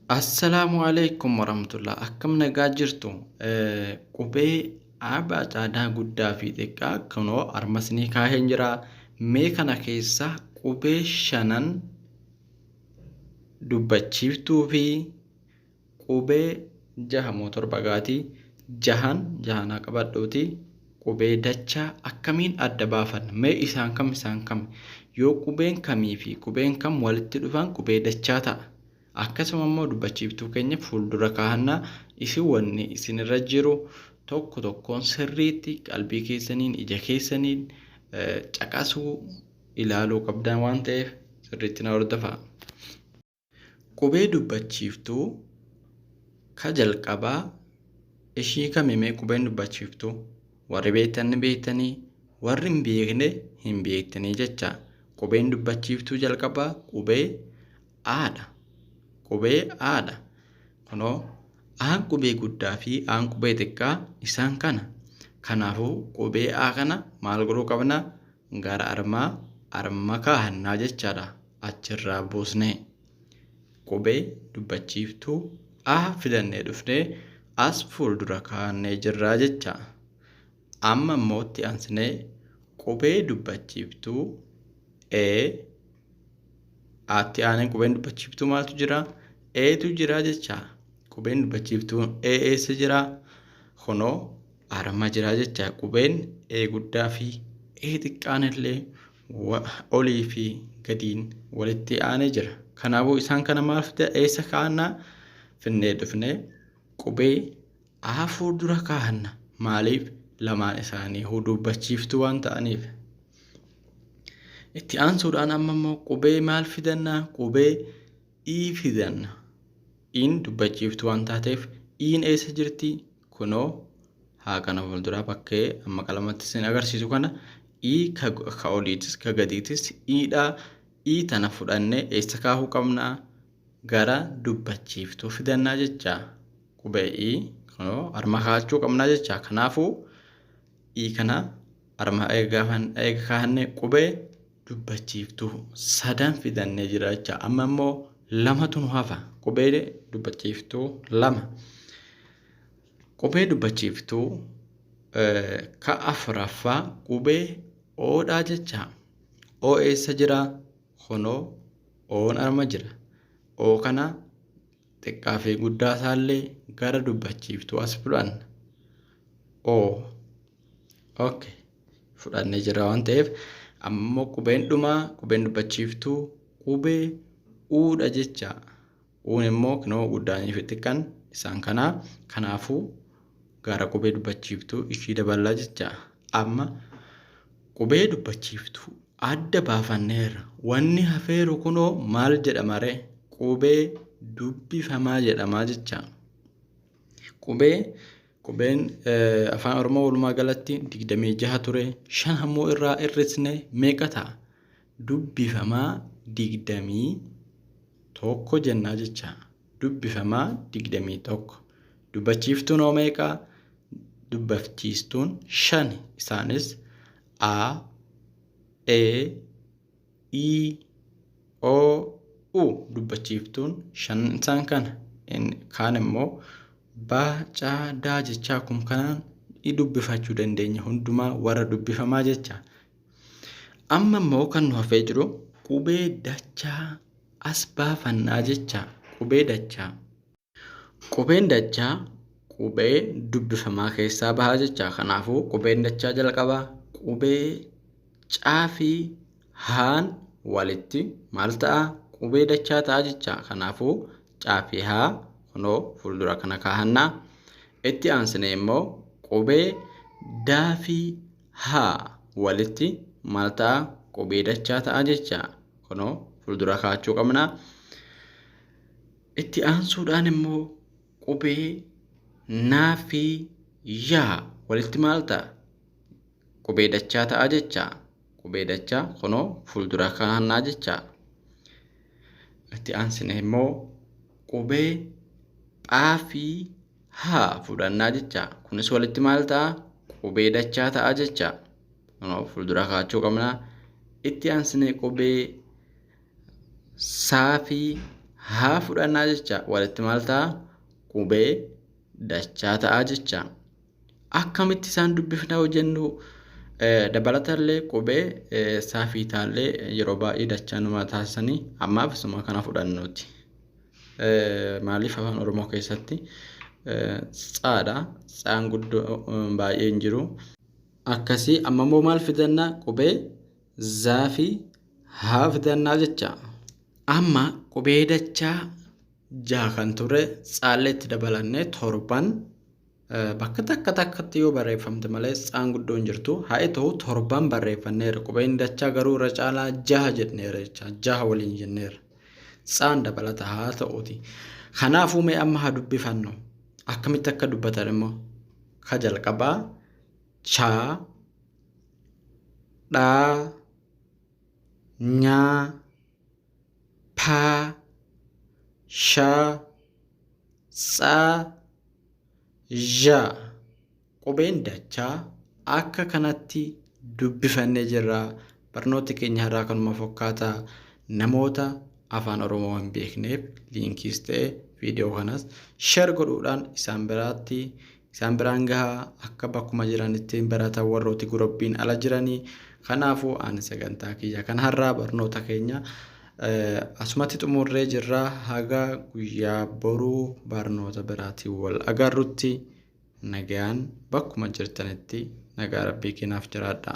Assalaamu alaikum warahmatullah. Akkam nagaa jirtu. Qubee aabaa caadaa guddaa fi xiqqaa kunoo armasnii kaaheen jira. Mee kana keessa qubee shanan dubbachiiftuu fi qubee jaha torba gaatii jahanaa qabadhuuti. Qubee dachaa akkamiin adda baafanna? Mee isaan kam? Yoo qubeen kamii fi qubeen kam walitti dhufan qubee dachaa ta'a. Akkasuma immoo dubbachiiftuu keenya fuuldura kaahannaa isin wanni isinirra jiru tokko tokkoon sirriitti qalbii keessaniin ija keessaniin caqasuu ilaaluu qabdan waan ta'eef sirriitti na hordofaa. Qubee dubbachiiftuu ka jalqabaa ishii kamimee qubeen dubbachiiftuu warri beektan beektanii warri hin beekne hin beektanii jecha. Qubeen dubbachiiftuu jalqabaa qubee aadha. Qubee aadha. Kunoo aan qubee guddaa fi aan qubee xiqqaa isaan kana. Kanaafuu qubee A kana maal godhuu qabna? Gara arma kaahannaa jechaadha. Achirraa buusnee qubee dubbachiiftuu A fidannee dhufnee as fuuldura kaahannee jirraa jecha. Amma immoo itti aansinee qubee dubbachiiftuu atti aanee qubeen dubbachiiftuu maaltu jira? Eetu jira jecha. Qubeen dubbachiiftuu eessa jira? Kunoo arma jira jecha. Qubeen guddaa fi xiqqaan illee olii fi gadiin walitti aanee jira. Kanaafuu isaan kana maal fida? Eessa kaahannaa? Finnee dhufnee qubee A fuuldura kaahanna. Maaliif? Lamaan isaanii dubbachiiftuu waan ta'aniif. Itti aansuudhaan amma immoo qubee maal fidannaa? Qubee I fidanna. Iin dubbachiiftuu waan taateef iin eessa jirti? Kunoo haa kana fuulduraa bakkee amma qalamatti isin agarsiisu kana I ka oliitis ka gadiitis I'dha. I tana fudhannee eessa kaahuu qabnaa? Gara dubbachiiftuu fidannaa jecha. Qubee I kunoo arma kaachuu qabnaa jecha. Kanaafuu I kana arma eega kaahannee qubee dubbachiiftuu sadan fidannee jira jecha. Amma immoo lamatu nu hafa. Qubee dubbachiiftuu lama. Qubee dubbachiiftuu ka afuraffaa qubee Oodhaa jecha. O eessa jira? Kunoo Oon arma jira. O kana xiqqaa fi guddaa isaallee gara dubbachiiftuu as fudhanna. O okay fudhannee jira waan ta'eef ammoo qubeen dhumaa qubeen dubbachiiftuu qubee Uudha jecha. Uun immoo kunoo guddaanii fi xiqqaan isaan kanaa. Kanaafuu gara qubee dubbachiiftuu ishii daballaa jecha. Amma qubee dubbachiiftuu adda baafanneerra. Wanni hafeeru kunoo maal jedhama ree? Qubee dubbifamaa jedhamaa jecha. Qubeen afaan Oromoo walumaa galatti 26 ture. 5 ammoo irraa hir'isne meeqa ta'a? Dubbifamaa 21 jennaa jecha. Dubbifamaa 21. Dubbachiiftuun hoo meeqa? Dubbachiistuun 5. Isaanis A, E, I, O, U. Dubbachiiftuun 5 isaan kana. Kaan immoo Baa, Caa, Daa jechaa kun kanaan dubbifachuu dandeenya. Hundumaa warra dubbifamaa jecha. Amma immoo kan nu hafee jiru qubee dachaa as baafannaa jecha. Qubee dachaa. Qubeen dachaa qubee dubbifamaa keessaa bahaa jecha. Kanaafuu qubeen dachaa jalqabaa qubee Caa fi Haan walitti maal ta'a? Qubee dachaa ta'a jecha. Kanaafuu Caa fi Haa kunoo fuuldura kana kaahannaa. Itti aansinee immoo qubee Daa fi Haa walitti maal ta'a? Qubee dachaa ta'a jecha. Kunoo fuuldura kaachuu qabna. Itti aansuudhaan immoo qubee Naa fi Yaa walitti maal ta'a? Qubee dachaa ta'a jecha. Qubee dachaa kunoo fuuldura kaahannaa jecha. Itti aansinee immoo qubee Phaa fi Haa fudhannaa jecha. Kunis walitti maal ta'a? Qubee dachaa ta'a jecha. Kunoo fuuldura kaachuu qabna. Itti aansinee qubee Saa fi haa fudhannaa jecha walitti maal ta'a? Qubee dachaa ta'a jecha. Akkamitti isaan dubbifna yoo jennu dabalatallee qubee saafiitaallee yeroo baay'ee dachaa numa taasisanii ammaaf isuma kana fudhannuuti. Maaliif afaan Oromoo keessatti tsaadha. Tsaan guddoo baay'ee hin jiru. Akkasii amma immoo maal fidannaa? Qubee zaa fi haa fidannaa jecha. Amma qubee dachaa 6 kan ture tsaallee itti dabalannee 7 bakka takkatti yoo barreeffamte malee tsaan guddoo hin jirtu. Haa ta'u 7 barreeffanneera. Qubeen dachaa garuu irra caalaa 6 jedhneera jecha. 6 waliin jenneera. Tsaan dabalata haa ta'uuti. Kanaafuu mee amma haa dubbifannu. Akkamitti akka dubbatan immoo ka jalqabaa chaa, dhaa, nyaa, paa, shaa, tsaa, zhaa. Qubeen dachaa akka kanatti dubbifannee jirra. Barnooti keenya har'aa kanuma fakkaataa. Namoota afaan Oromoo hin beekneef liinkiis ta'e viidiyoo kanas share godhuudhaan isaan biraan gahaa akka bakkuma jiranitti baratan warrooti gurubbiin ala jiranii. Kanaafuu ani sagantaa kiyya kan har'aa barnoota keenya asumatti xumurree jirra. Haga guyyaa boruu barnoota biraatiin wal agarrutti nagaan bakkuma jirtanitti nagaa rabbii keenyaaf jiraadha.